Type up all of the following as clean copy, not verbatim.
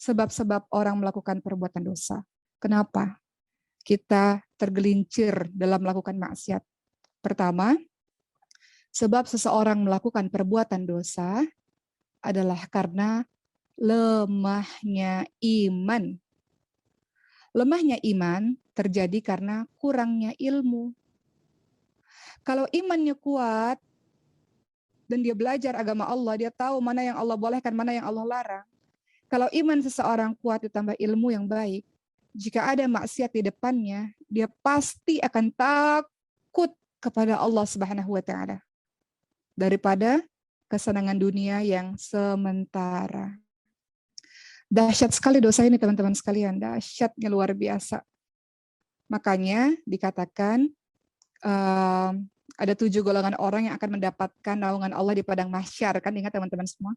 sebab-sebab orang melakukan perbuatan dosa. Kenapa kita tergelincir dalam melakukan maksiat? Pertama, sebab seseorang melakukan perbuatan dosa adalah karena lemahnya iman. Lemahnya iman terjadi karena kurangnya ilmu. Kalau imannya kuat dan dia belajar agama Allah, dia tahu mana yang Allah bolehkan, mana yang Allah larang. Kalau iman seseorang kuat ditambah ilmu yang baik, jika ada maksiat di depannya, dia pasti akan takut kepada Allah Subhanahu wa taala daripada kesenangan dunia yang sementara. Dahsyat sekali dosa ini teman-teman sekalian, dahsyatnya luar biasa. Makanya dikatakan ada 7 golongan orang yang akan mendapatkan naungan Allah di padang mahsyar, kan ingat teman-teman semua?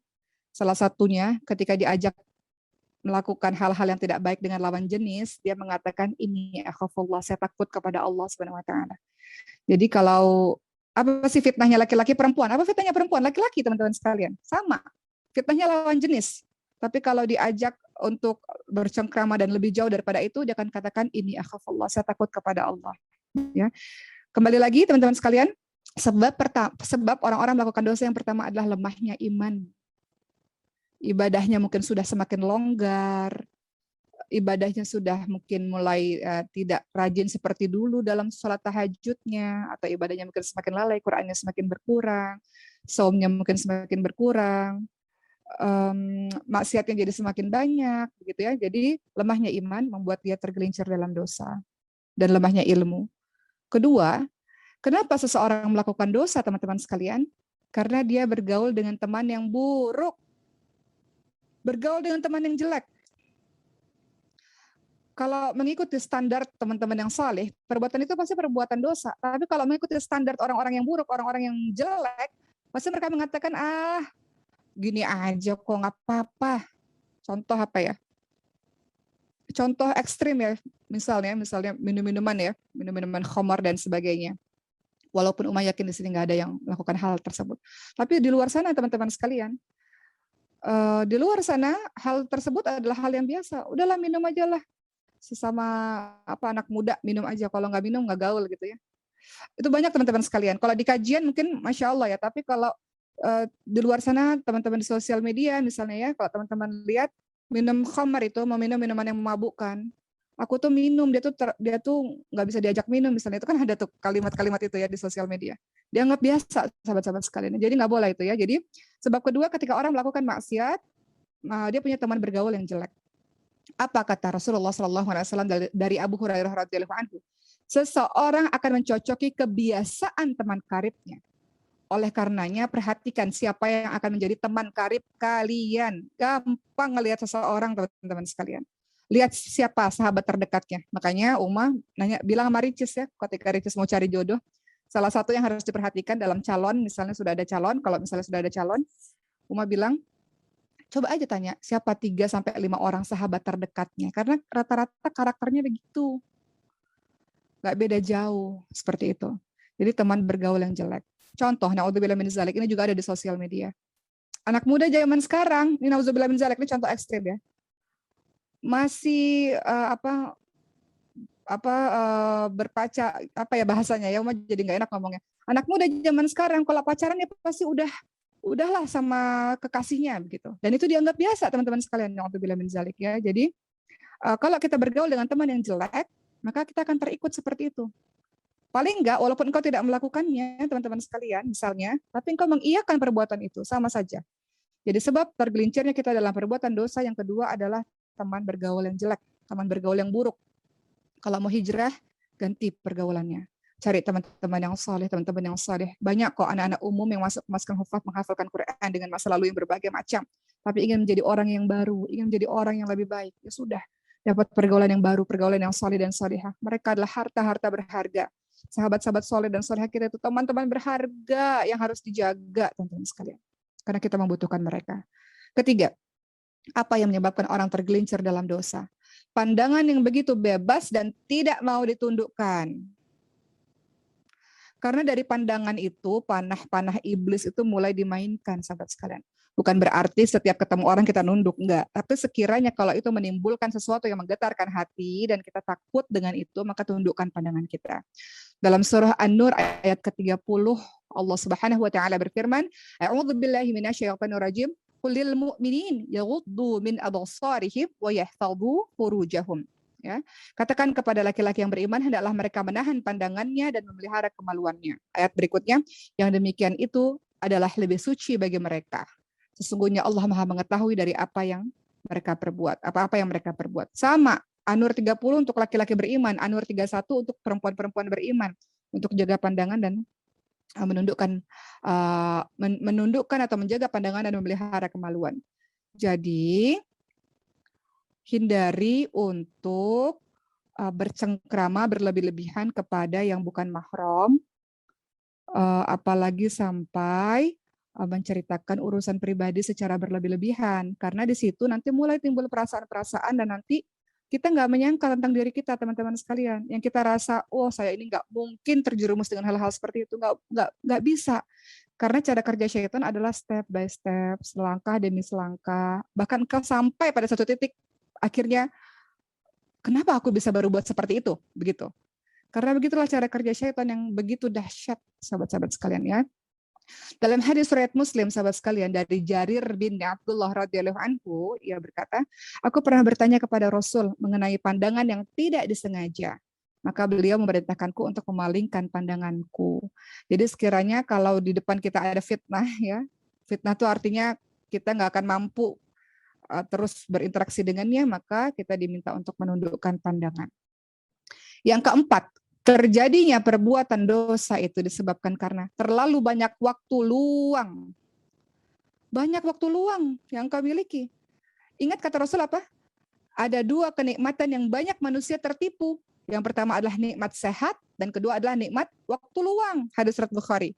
Salah satunya ketika diajak melakukan hal-hal yang tidak baik dengan lawan jenis, dia mengatakan ini akhafullah, saya takut kepada Allah Subhanahu wa taala. Jadi kalau apa sih fitnahnya laki-laki perempuan? Apa fitnahnya perempuan? Laki-laki teman-teman sekalian. Sama. Fitnahnya lawan jenis. Tapi kalau diajak untuk bercengkrama dan lebih jauh daripada itu, dia akan katakan ini akhafullah, saya takut kepada Allah. Ya. Kembali lagi teman-teman sekalian, sebab orang-orang melakukan dosa yang pertama adalah lemahnya iman. Ibadahnya mungkin sudah semakin longgar, ibadahnya sudah mungkin mulai tidak rajin seperti dulu dalam sholat tahajudnya, atau ibadahnya mungkin semakin lalai, Qur'annya semakin berkurang, saumnya mungkin semakin berkurang, maksiatnya jadi semakin banyak, gitu ya. Jadi lemahnya iman membuat dia tergelincir dalam dosa dan lemahnya ilmu. Kedua, kenapa seseorang melakukan dosa, teman-teman sekalian? Karena dia bergaul dengan teman yang buruk, bergaul dengan teman yang jelek. Kalau mengikuti standar teman-teman yang saleh, perbuatan itu pasti perbuatan dosa. Tapi kalau mengikuti standar orang-orang yang buruk, orang-orang yang jelek, pasti mereka mengatakan, gini aja kok nggak apa-apa. Contoh apa ya? Contoh ekstrim ya, misalnya minum-minuman ya, minum-minuman khamar dan sebagainya. Walaupun Umar yakin di sini nggak ada yang melakukan hal tersebut. Tapi di luar sana teman-teman sekalian, di luar sana hal tersebut adalah hal yang biasa. Udahlah minum aja lah. Sesama anak muda minum aja, kalau nggak minum nggak gaul gitu ya. Itu banyak teman-teman sekalian. Kalau di kajian mungkin Masya Allah ya, tapi kalau di luar sana teman-teman di sosial media misalnya ya, kalau teman-teman lihat minum khamar itu mau minum minuman yang memabukkan. Aku tuh minum, dia tuh nggak bisa diajak minum misalnya, itu kan ada tuh kalimat-kalimat itu ya di sosial media. Dianggap biasa sahabat-sahabat sekalian. Jadi nggak boleh itu ya. Jadi sebab kedua ketika orang melakukan maksiat, dia punya teman bergaul yang jelek. Apa kata Rasulullah SAW dari Abu Hurairah radhiyallahu anhu? Seseorang akan mencocoki kebiasaan teman karibnya. Oleh karenanya perhatikan siapa yang akan menjadi teman karib kalian. Gampang ngelihat seseorang teman-teman sekalian. Lihat siapa sahabat terdekatnya. Makanya Uma bilang sama Ricis ya, ketika Ricis mau cari jodoh, salah satu yang harus diperhatikan dalam calon, misalnya sudah ada calon, kalau misalnya sudah ada calon, Uma bilang, coba aja tanya siapa 3-5 orang sahabat terdekatnya. Karena rata-rata karakternya begitu. Gak beda jauh seperti itu. Jadi teman bergaul yang jelek. Contoh, naudzubillah min dzalik, ini juga ada di sosial media. Anak muda zaman sekarang, ini naudzubillah min dzalik, ini contoh ekstrim ya. Masih berpaca, apa ya bahasanya ya, jadi nggak enak ngomongnya. Anak muda zaman sekarang kalau pacaran ya pasti udahlah sama kekasihnya begitu. Dan itu dianggap biasa teman-teman sekalian, naudzubillah min dzalik ya. Jadi kalau kita bergaul dengan teman yang jelek, maka kita akan terikut seperti itu. Paling enggak, walaupun engkau tidak melakukannya, teman-teman sekalian, misalnya, tapi engkau mengiyakan perbuatan itu, sama saja. Jadi sebab tergelincirnya kita dalam perbuatan dosa yang kedua adalah teman bergaul yang jelek, teman bergaul yang buruk. Kalau mau hijrah, ganti pergaulannya. Cari teman-teman yang saleh, teman-teman yang saleh. Banyak kok anak-anak umum yang masukkan hufaz, menghafalkan Quran dengan masa lalu yang berbagai macam. Tapi ingin menjadi orang yang baru, ingin menjadi orang yang lebih baik. Ya sudah, dapat pergaulan yang baru, pergaulan yang saleh dan salihah. Mereka adalah harta-harta berharga. Sahabat-sahabat soleh dan solehah kita itu teman-teman berharga yang harus dijaga teman-teman sekalian. Karena kita membutuhkan mereka. Ketiga, apa yang menyebabkan orang tergelincir dalam dosa? Pandangan yang begitu bebas dan tidak mau ditundukkan. Karena dari pandangan itu, panah-panah iblis itu mulai dimainkan, sahabat sekalian. Bukan berarti setiap ketemu orang kita nunduk, enggak. Tapi sekiranya kalau itu menimbulkan sesuatu yang menggetarkan hati dan kita takut dengan itu, maka tundukkan pandangan kita. Dalam surah An-Nur ayat ke-30, Allah Subhanahu wa taala berfirman, "A'udzubillahi minasyaitonir rajim. Qul lil mu'minin yaghuddu min absarihim wa yahfazu furujahum." Ya, katakan kepada laki-laki yang beriman hendaklah mereka menahan pandangannya dan memelihara kemaluannya. Ayat berikutnya, yang demikian itu adalah lebih suci bagi mereka. Sesungguhnya Allah Maha mengetahui dari apa yang mereka perbuat, apa-apa yang mereka perbuat. Sama, An-Nur 30 untuk laki-laki beriman, An-Nur 31 untuk perempuan-perempuan beriman, untuk jaga pandangan dan menundukkan atau menjaga pandangan dan memelihara kemaluan. Jadi, hindari untuk bercengkrama berlebih-lebihan kepada yang bukan mahram, apalagi sampai menceritakan urusan pribadi secara berlebih-lebihan, karena di situ nanti mulai timbul perasaan-perasaan dan nanti kita nggak menyangka tentang diri kita, teman-teman sekalian. Yang kita rasa, oh saya ini nggak mungkin terjerumus dengan hal-hal seperti itu, nggak bisa. Karena cara kerja syaitan adalah step by step, selangkah demi selangkah, bahkan kau sampai pada satu titik akhirnya, kenapa aku bisa baru buat seperti itu, begitu. Karena begitulah cara kerja syaitan yang begitu dahsyat, sahabat-sahabat sekalian ya. Dalam hadis riwayat Muslim, sahabat sekalian, dari Jarir bin Abdullah radhiyallahu anhu, ia berkata, aku pernah bertanya kepada Rasul mengenai pandangan yang tidak disengaja. Maka beliau memerintahkanku untuk memalingkan pandanganku. Jadi sekiranya kalau di depan kita ada fitnah, ya, fitnah itu artinya kita nggak akan mampu terus berinteraksi dengannya, maka kita diminta untuk menundukkan pandangan. Yang keempat, terjadinya perbuatan dosa itu disebabkan karena terlalu banyak waktu luang. Banyak waktu luang yang kau miliki. Ingat kata Rasul apa? Ada dua kenikmatan yang banyak manusia tertipu. Yang pertama adalah nikmat sehat, dan kedua adalah nikmat waktu luang. Hadis riwayat Bukhari.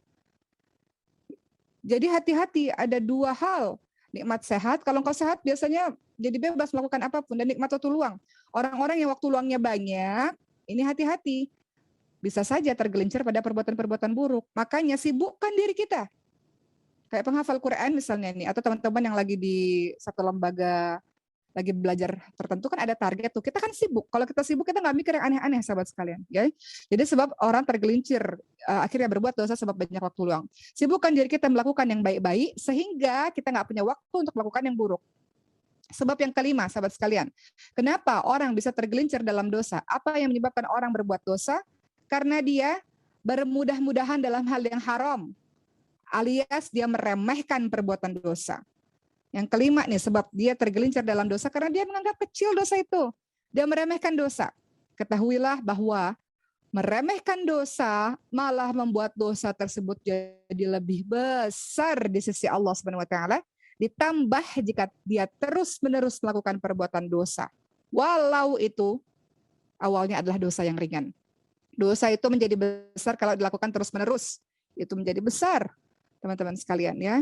Jadi hati-hati, ada dua hal. Nikmat sehat, kalau engkau sehat biasanya jadi bebas melakukan apapun, dan nikmat waktu luang. Orang-orang yang waktu luangnya banyak, ini hati-hati. Bisa saja tergelincir pada perbuatan-perbuatan buruk. Makanya sibukkan diri kita. Kayak penghafal Quran misalnya nih, atau teman-teman yang lagi di satu lembaga, lagi belajar tertentu kan ada target tuh. Kita kan sibuk. Kalau kita sibuk kita nggak mikir yang aneh-aneh, sahabat sekalian. Ya? Jadi sebab orang tergelincir, akhirnya berbuat dosa sebab banyak waktu luang. Sibukkan diri kita melakukan yang baik-baik, sehingga kita nggak punya waktu untuk melakukan yang buruk. Sebab yang kelima, sahabat sekalian, kenapa orang bisa tergelincir dalam dosa? Apa yang menyebabkan orang berbuat dosa? Karena dia bermudah-mudahan dalam hal yang haram, alias dia meremehkan perbuatan dosa. Yang kelima nih, sebab dia tergelincir dalam dosa karena dia menganggap kecil dosa itu. Dia meremehkan dosa. Ketahuilah bahwa meremehkan dosa malah membuat dosa tersebut jadi lebih besar di sisi Allah Subhanahu wa taala, ditambah jika dia terus-menerus melakukan perbuatan dosa. Walau itu awalnya adalah dosa yang ringan. Dosa itu menjadi besar kalau dilakukan terus-menerus. Itu menjadi besar, teman-teman sekalian ya.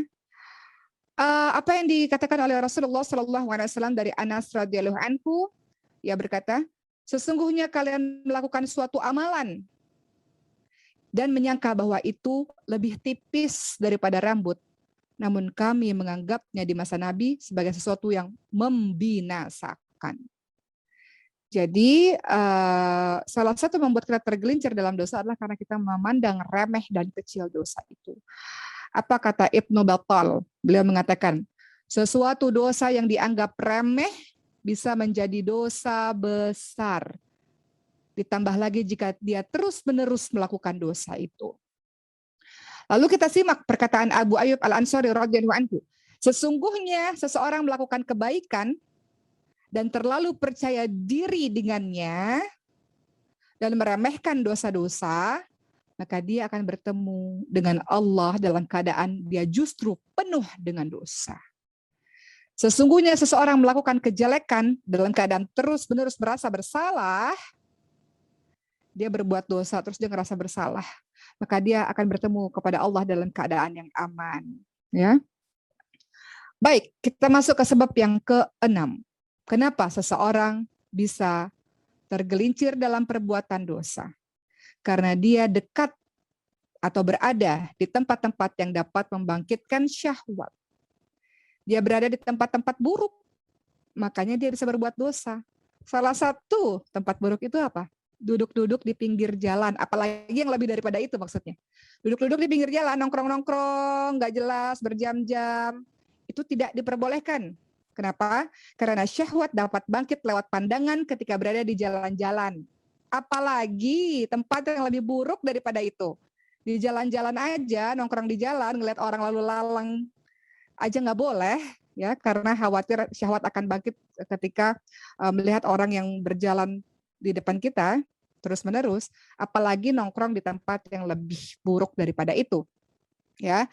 Apa yang dikatakan oleh Rasulullah SAW dari Anas radhiyallahu anhu, ia berkata, sesungguhnya kalian melakukan suatu amalan dan menyangka bahwa itu lebih tipis daripada rambut, namun kami menganggapnya di masa Nabi sebagai sesuatu yang membinasakan. Jadi salah satu membuat kita tergelincir dalam dosa adalah karena kita memandang remeh dan kecil dosa itu. Apa kata Ibnu Battal? Beliau mengatakan, sesuatu dosa yang dianggap remeh bisa menjadi dosa besar. Ditambah lagi jika dia terus-menerus melakukan dosa itu. Lalu kita simak perkataan Abu Ayyub Al-Ansari radhiyallahu anhu. Sesungguhnya seseorang melakukan kebaikan dan terlalu percaya diri dengannya dan meremehkan dosa-dosa, maka dia akan bertemu dengan Allah dalam keadaan dia justru penuh dengan dosa. Sesungguhnya seseorang melakukan kejelekan dalam keadaan terus-menerus merasa bersalah, dia berbuat dosa terus dia merasa bersalah, maka dia akan bertemu kepada Allah dalam keadaan yang aman. Ya. Baik, kita masuk ke sebab yang keenam. Kenapa seseorang bisa tergelincir dalam perbuatan dosa? Karena dia dekat atau berada di tempat-tempat yang dapat membangkitkan syahwat. Dia berada di tempat-tempat buruk, makanya dia bisa berbuat dosa. Salah satu tempat buruk itu apa? Duduk-duduk di pinggir jalan, apalagi yang lebih daripada itu maksudnya. Duduk-duduk di pinggir jalan, nongkrong-nongkrong, nggak jelas, berjam-jam, itu tidak diperbolehkan. Kenapa? Karena syahwat dapat bangkit lewat pandangan ketika berada di jalan-jalan. Apalagi tempat yang lebih buruk daripada itu. Di jalan-jalan aja, nongkrong di jalan, ngeliat orang lalu lalang aja nggak boleh, ya, karena khawatir syahwat akan bangkit ketika melihat orang yang berjalan di depan kita terus-menerus, apalagi nongkrong di tempat yang lebih buruk daripada itu, ya.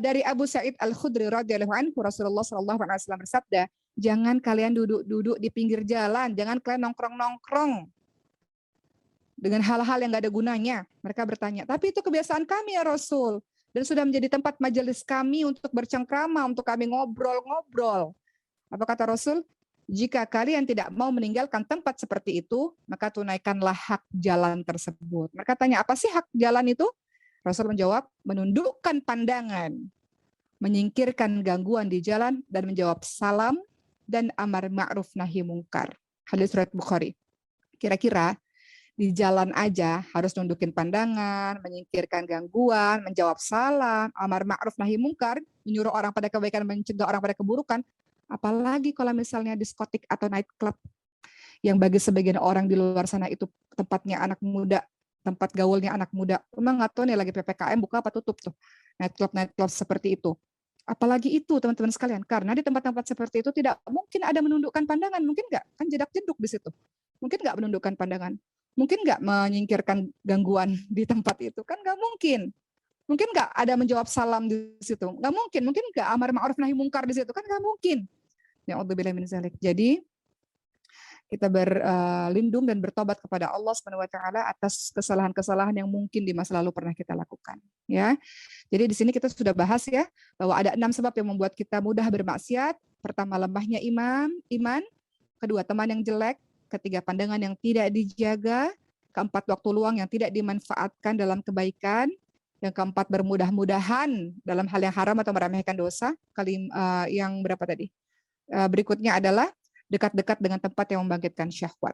Dari Abu Sa'id Al-Khudri radhiyallahu anhu, Rasulullah sallallahu alaihi wasallam bersabda, jangan kalian duduk-duduk di pinggir jalan, jangan kalian nongkrong-nongkrong dengan hal-hal yang nggak ada gunanya. Mereka bertanya, tapi itu kebiasaan kami ya Rasul, dan sudah menjadi tempat majelis kami untuk bercengkrama, untuk kami ngobrol-ngobrol. Apa kata Rasul? Jika kalian tidak mau meninggalkan tempat seperti itu, maka tunaikanlah hak jalan tersebut. Mereka tanya, apa sih hak jalan itu? Rasul menjawab, menundukkan pandangan, menyingkirkan gangguan di jalan, dan menjawab salam, dan amar ma'ruf nahi mungkar. Hadis riwayat Bukhari. Kira-kira di jalan aja harus nundukin pandangan, menyingkirkan gangguan, menjawab salam, amar ma'ruf nahi mungkar, menyuruh orang pada kebaikan, mencegah orang pada keburukan. Apalagi kalau misalnya diskotik atau night club, yang bagi sebagian orang di luar sana itu tempatnya anak muda, tempat gaulnya anak muda. Emang nggak tahu nih lagi PPKM buka apa tutup tuh. Night club seperti itu. Apalagi itu teman-teman sekalian. Karena di tempat-tempat seperti itu tidak mungkin ada menundukkan pandangan. Mungkin nggak? Kan jedak-jeduk di situ. Mungkin nggak menundukkan pandangan. Mungkin nggak menyingkirkan gangguan di tempat itu. Kan nggak mungkin. Mungkin nggak ada menjawab salam di situ. Nggak mungkin. Mungkin nggak amar ma'ruf nahi mungkar di situ. Kan nggak mungkin. Na'udzubillah min dzalik. Jadi kita berlindung dan bertobat kepada Allah Subhanahu wa taala atas kesalahan-kesalahan yang mungkin di masa lalu pernah kita lakukan, ya. Jadi di sini kita sudah bahas ya bahwa ada 6 sebab yang membuat kita mudah bermaksiat. Pertama, lemahnya iman, kedua, teman yang jelek, ketiga, pandangan yang tidak dijaga, keempat, waktu luang yang tidak dimanfaatkan dalam kebaikan, yang keempat, bermudah-mudahan dalam hal yang haram atau meremehkan dosa. Yang berapa tadi? Berikutnya adalah dekat-dekat dengan tempat yang membangkitkan syahwat.